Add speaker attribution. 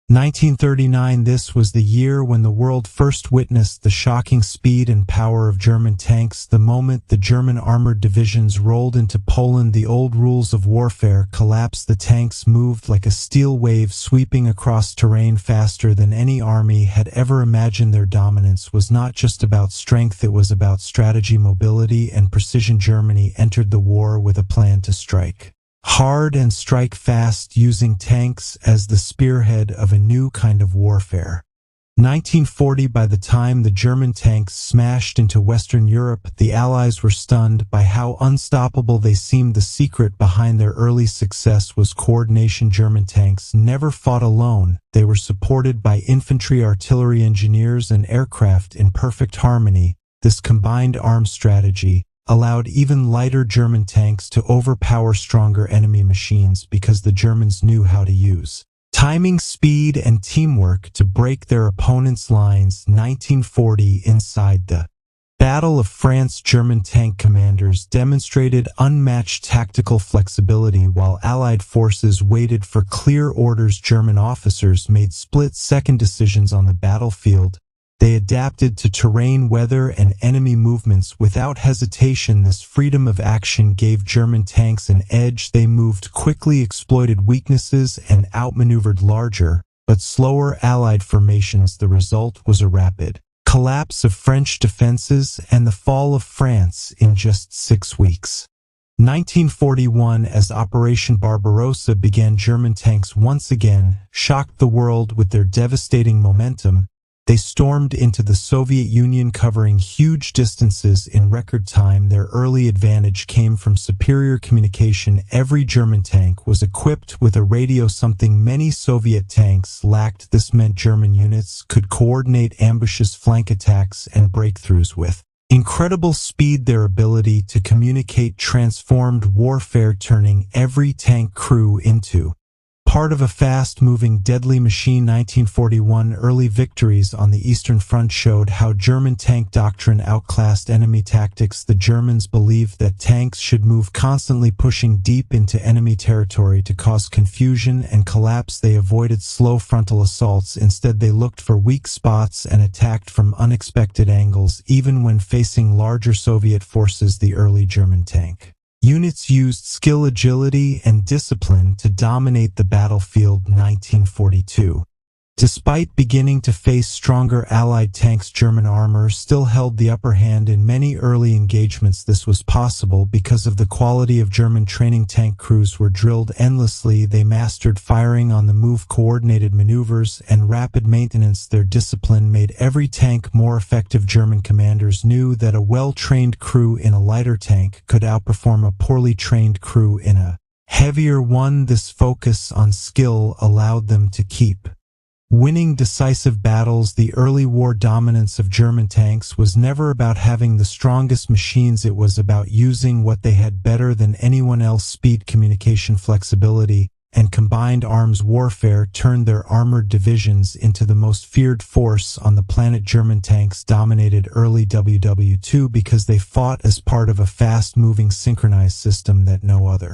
Speaker 1: 1939. This was the year when the world first witnessed the shocking speed and power of German tanks. The moment the German armored divisions rolled into Poland, the old rules of warfare collapsed. The tanks moved like a steel wave, sweeping across terrain faster than any army had ever imagined. Their dominance was not just about strength, it was about strategy, mobility, and precision. Germany entered the war with a plan to strike hard and strike fast, using tanks as the spearhead of a new kind of warfare. 1940. By the time the German tanks smashed into Western Europe, the Allies were stunned by how unstoppable they seemed. The secret behind their early success was coordination. German tanks never fought alone. They were supported by infantry, artillery, engineers, and aircraft in perfect harmony. This combined arms strategy allowed even lighter German tanks to overpower stronger enemy machines because the Germans knew how to use timing, speed, and teamwork to break their opponents' lines. 1940. Inside the Battle of France, German tank commanders demonstrated unmatched tactical flexibility while Allied forces waited for clear orders. German officers made split-second decisions on the battlefield. They adapted to terrain, weather, and enemy movements without hesitation. This freedom of action gave German tanks an edge. They moved quickly, exploited weaknesses, and outmaneuvered larger, but slower Allied formations. The result was a rapid collapse of French defenses and the fall of France in just 6 weeks. 1941. As Operation Barbarossa began, German tanks once again shocked the world with their devastating momentum. They stormed into the Soviet Union, covering huge distances in record time. Their early advantage came from superior communication. Every German tank was equipped with a radio, something many Soviet tanks lacked. This meant German units could coordinate ambushes, flank attacks, and breakthroughs with incredible speed. Their ability to communicate transformed warfare, turning every tank crew into part of a fast-moving, deadly machine. 1941. Early victories on the Eastern Front showed how German tank doctrine outclassed enemy tactics. The Germans believed that tanks should move constantly, pushing deep into enemy territory to cause confusion and collapse. They avoided slow frontal assaults. Instead, they looked for weak spots and attacked from unexpected angles. Even when facing larger Soviet forces, the early German tank units used skill, agility, and discipline to dominate the battlefield. 1942. Despite beginning to face stronger Allied tanks, German armor still held the upper hand in many early engagements. This was possible because of the quality of German training. Tank crews were drilled endlessly. They mastered firing on the move, coordinated maneuvers, and rapid maintenance. Their discipline made every tank more effective. German commanders knew that a well-trained crew in a lighter tank could outperform a poorly trained crew in a heavier one. This focus on skill allowed them to keep winning decisive battles. The early war dominance of German tanks was never about having the strongest machines. It was about using what they had better than anyone else. Speed, communication, flexibility, and combined arms warfare turned their armored divisions into the most feared force on the planet. German tanks dominated early WW2 because they fought as part of a fast-moving, synchronized system that no other